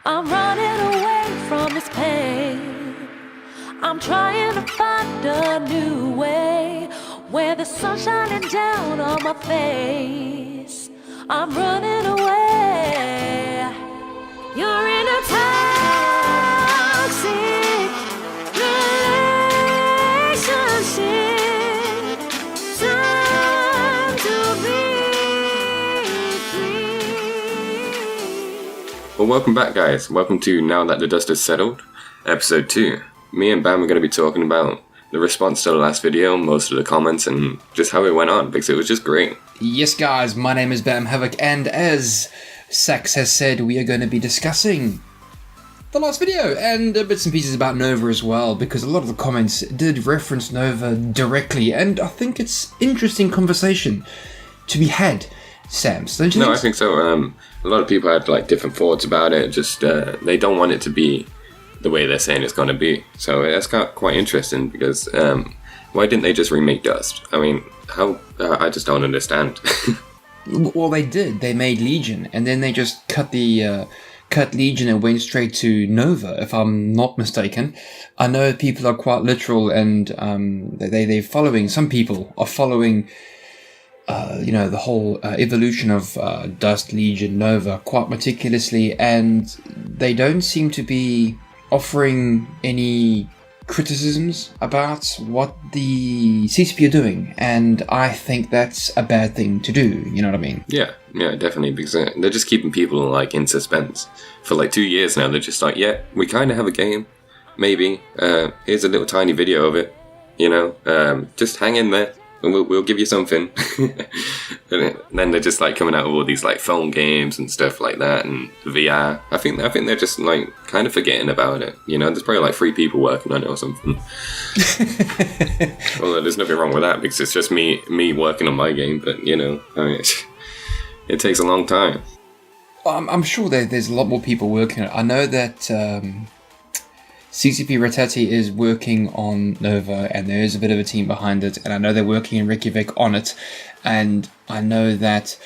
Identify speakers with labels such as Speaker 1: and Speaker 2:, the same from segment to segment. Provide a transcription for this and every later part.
Speaker 1: I'm running away from this pain. I'm trying to find a new way where the sun's shining down on my face. I'm running away. You're in a toxic relationship. Time to be free.
Speaker 2: Well, welcome back, guys. Welcome to Now That the Dust Has Settled, episode 2. Me and Bam are going to be talking about the response to the last video, most of the comments, and just how it went on, because it was just great.
Speaker 3: Yes, guys, my name is Bam Havoc, and as Sax has said, we are going to be discussing the last video and bits and pieces about Nova as well, because a lot of the comments did reference Nova directly, and I think it's interesting conversation to be had, Sams, don't you think?
Speaker 2: No, I think so. A lot of people had like different thoughts about it. Just they don't want it to be the way they're saying it's going to be. So that's quite interesting, because why didn't they just remake Dust? I mean, how? I just don't understand.
Speaker 3: Well, they did. They made Legion, and then they just cut Legion and went straight to Nova, if I'm not mistaken. I know people are quite literal, and they're following. Some people are following, the whole evolution of Dust, Legion, Nova quite meticulously, and they don't seem to be offering any criticisms about what the CCP are doing, and I think that's a bad thing to do, you know what I mean?
Speaker 2: Yeah, definitely, because they're just keeping people like in suspense for like 2 years now. They're just like, yeah, we kind of have a game, maybe. Here's a little tiny video of it, just hang in there. And we'll give you something. And then they're just like coming out with all these like phone games and stuff like that, and VR. I think they're just like kind of forgetting about it. There's probably like 3 people working on it or something. Well, there's nothing wrong with that, because it's just me working on my game. But I mean, it takes a long time.
Speaker 3: I'm sure there's a lot more people working on it. I know that CCP Ratati is working on Nova, and there is a bit of a team behind it, and I know they're working in Reykjavik on it, and I know that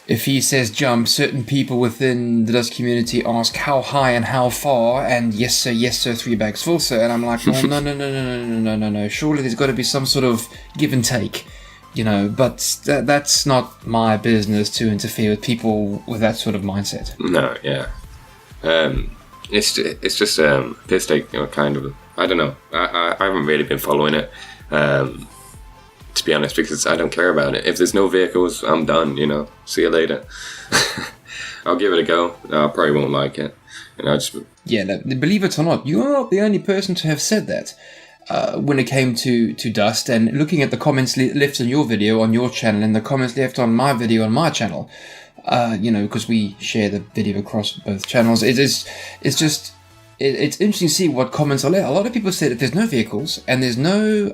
Speaker 3: if he says jump, certain people within the Dust community ask how high and how far, and yes sir, 3 bags full sir, and I'm like, well, no, surely there's got to be some sort of give and take, but that's not my business to interfere with people with that sort of mindset.
Speaker 2: No, yeah. It's just piss take, kind of. I don't know. I haven't really been following it, to be honest, because I don't care about it. If there's no vehicles, I'm done. See you later. I'll give it a go. I probably won't like it.
Speaker 3: Yeah, believe it or not, you're not the only person to have said that. When it came to Dust, and looking at the comments left on your video on your channel and the comments left on my video on my channel. Because we share the video across both channels. It's interesting to see what comments are there. A lot of people said if there's no vehicles, and there's no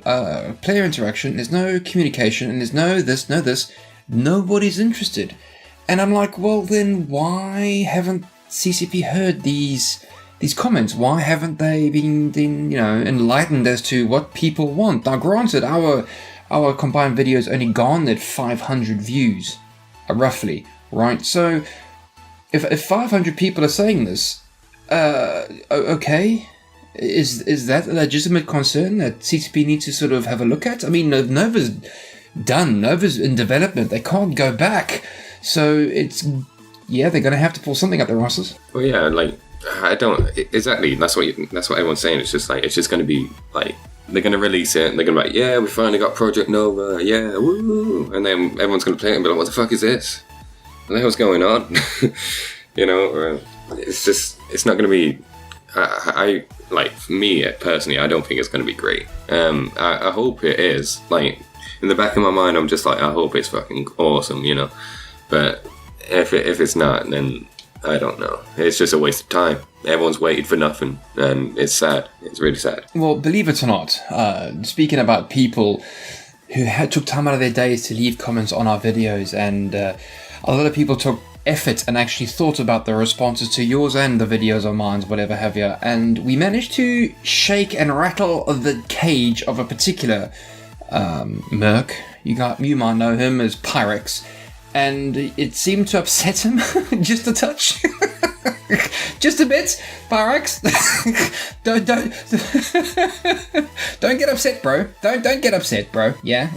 Speaker 3: player interaction, there's no communication, and there's no this, nobody's interested. And I'm like, well, then why haven't CCP heard these comments? Why haven't they been enlightened as to what people want? Now, granted, our combined videos only garnered 500 views, roughly. Right, so if 500 people are saying this, okay, is that a legitimate concern that CCP needs to sort of have a look at? I mean, Nova's done, Nova's in development, they can't go back, so they're going to have to pull something up their asses.
Speaker 2: Well, yeah, like, I don't, exactly, that's what everyone's saying. It's just like, it's just going to be like, they're going to release it, and they're going to be like, yeah, we finally got Project Nova, yeah, woo, and then everyone's going to play it and be like, what the fuck is this? What the hell's going on? It's not going to be. I like, me personally, I don't think it's going to be great. I hope it is. Like, in the back of my mind, I'm just like, I hope it's fucking awesome, But if it's not, then I don't know. It's just a waste of time. Everyone's waited for nothing, and it's sad. It's really sad.
Speaker 3: Well, believe it or not, speaking about people who took time out of their days to leave comments on our videos, and a lot of people took effort and actually thought about the responses to yours and the videos of mine, whatever have you, and we managed to shake and rattle the cage of a particular merc. You might know him as Pyrex, and it seemed to upset him just a touch. Just a bit, Pyrex. don't don't get upset, bro. Don't get upset, bro. Yeah.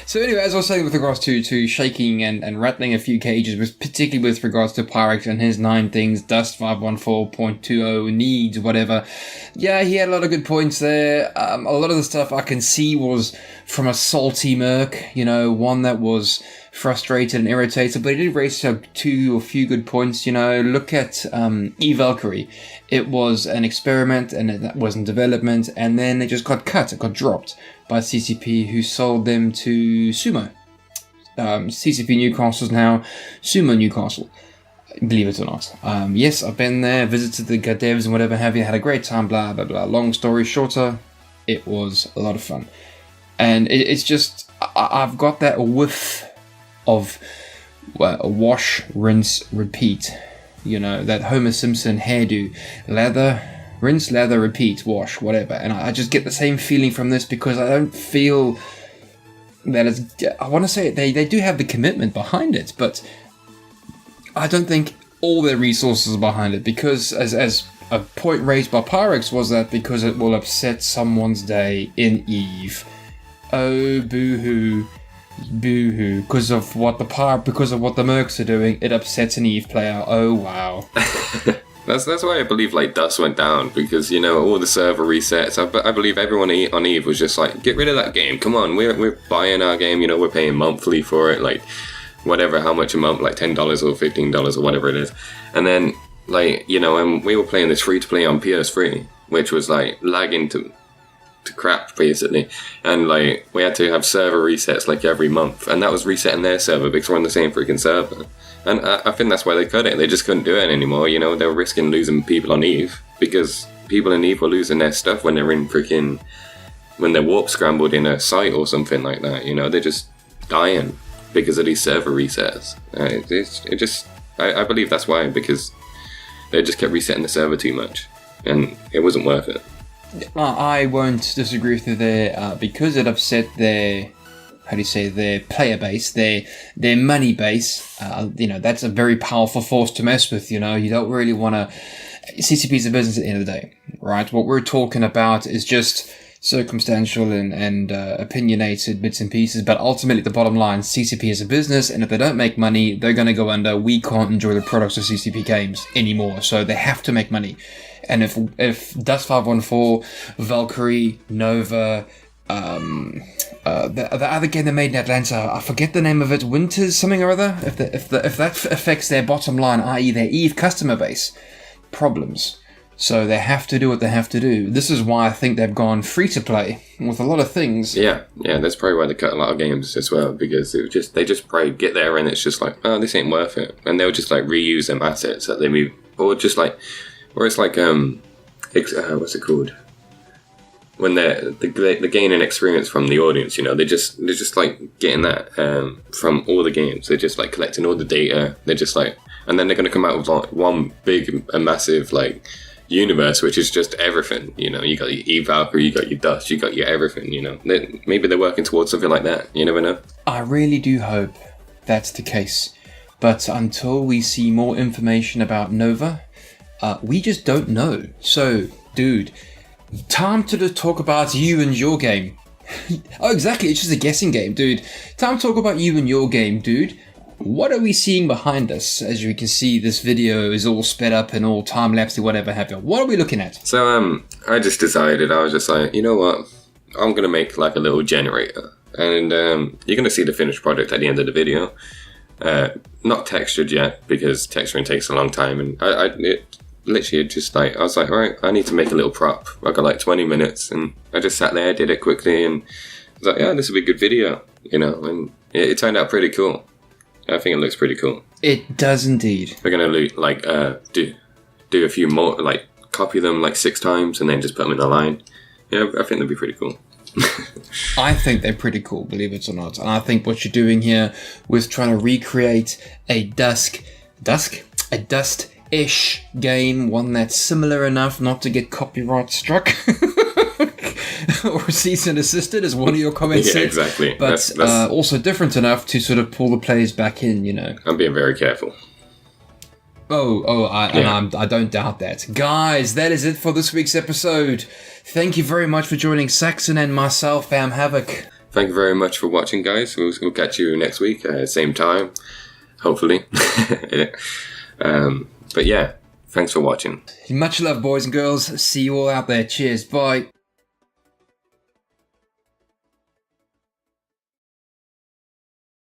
Speaker 3: So anyway, as I was saying with regards to shaking and rattling a few cages, particularly with regards to Pyrex and his 9 things, Dust 514.20 needs, whatever. Yeah, he had a lot of good points there. A lot of the stuff I can see was from a salty merc, one that was frustrated and irritated, but he did raise up a few good points, Look at E-Valkyrie. It was an experiment and it was in development, and then it just got cut, it got dropped by CCP, who sold them to Sumo. CCP Newcastle's now Sumo Newcastle, believe it or not. Yes, I've been there, visited the devs and whatever have you, had a great time, blah, blah, blah. Long story shorter, it was a lot of fun. And it's just, I've got that whiff of wash, rinse, repeat. That Homer Simpson hairdo. Lather, rinse, lather, repeat, wash, whatever. And I just get the same feeling from this because I don't feel that it's... I want to say they do have the commitment behind it, but I don't think all their resources are behind it, because as a point raised by Pyrex was that because it will upset someone's day in Eve. Oh, boo-hoo. Boo-hoo. Because of what the mercs are doing, it upsets an Eve player. Oh, wow.
Speaker 2: That's why I believe Dust went down, because all the server resets. I believe everyone on Eve was just like, get rid of that game. Come on, we're buying our game. We're paying monthly for it, whatever, how much a month, $10 or $15 or whatever it is. And then and we were playing this free to play on PS3, which was lagging to crap basically, and we had to have server resets every month, and that was resetting their server because we're on the same freaking server. And I think that's why they cut it. They just couldn't do it anymore. They were risking losing people on Eve, because people in Eve were losing their stuff when they're when they're warp scrambled in a site or something like that. They're just dying because of these server resets. I believe that's why, because they just kept resetting the server too much, and it wasn't worth it.
Speaker 3: I won't disagree with you there, because it upset their, their player base, their money base. That's a very powerful force to mess with. You don't really want to. CCP is a business at the end of the day, right? What we're talking about is just circumstantial and opinionated bits and pieces, but ultimately the bottom line, CCP is a business, and if they don't make money, they're going to go under. We can't enjoy the products of CCP games anymore, so they have to make money. And if Dust 514, Valkyrie, Nova, the other game they made in Atlanta, I forget the name of it, Winters something or other, if that affects their bottom line, i.e. their Eve customer base, problems. So they have to do what they have to do. This is why I think they've gone free to play with a lot of things.
Speaker 2: Yeah, that's probably why they cut a lot of games as well, because they just probably get there and it's just oh, this ain't worth it, and they'll just reuse them assets that they move, or just or it's what's it called? When they're gaining experience from the audience, they're just getting that from all the games. They're just collecting all the data. They're just and then they're going to come out with one big, massive universe, which is just everything. You got your E-Valkyrie, you got your Dust, you got your everything. Maybe they're working towards something like that. You never know. I
Speaker 3: really do hope that's the case, but until we see more information about Nova, we just don't know. So, dude, time to talk about you and your game. Oh, exactly, it's just a guessing game, dude. Time to talk about you and your game, dude. What are we seeing behind us? As you can see, this video is all sped up and all time-lapsed or whatever have you. What are we looking at?
Speaker 2: So, I just decided, I was just you know what? I'm going to make a little generator. And you're going to see the finished product at the end of the video. Not textured yet, because texturing takes a long time. And it literally just I was all right, I need to make a little prop. I got 20 minutes, and I just sat there, did it quickly, and I was yeah, this will be a good video, and it turned out pretty cool. I think it looks pretty cool.
Speaker 3: It does indeed.
Speaker 2: We're gonna do a few more, copy them 6 times, and then just put them in a line. Yeah, I think that'd be pretty cool.
Speaker 3: I think they're pretty cool, believe it or not. And I think what you're doing here with trying to recreate a Dust-ish game, one that's similar enough not to get copyright struck or cease and assisted, as one of your comments said.
Speaker 2: Exactly.
Speaker 3: But that's also different enough to sort of pull the players back in,
Speaker 2: I'm being very careful.
Speaker 3: I don't doubt that. Guys, that is it for this week's episode. Thank you very much for joining Saxon and myself, Bam Havoc.
Speaker 2: Thank you very much for watching, guys. We'll catch you next week, same time, hopefully. But yeah, thanks for watching.
Speaker 3: Much love, boys and girls. See you all out there. Cheers. Bye.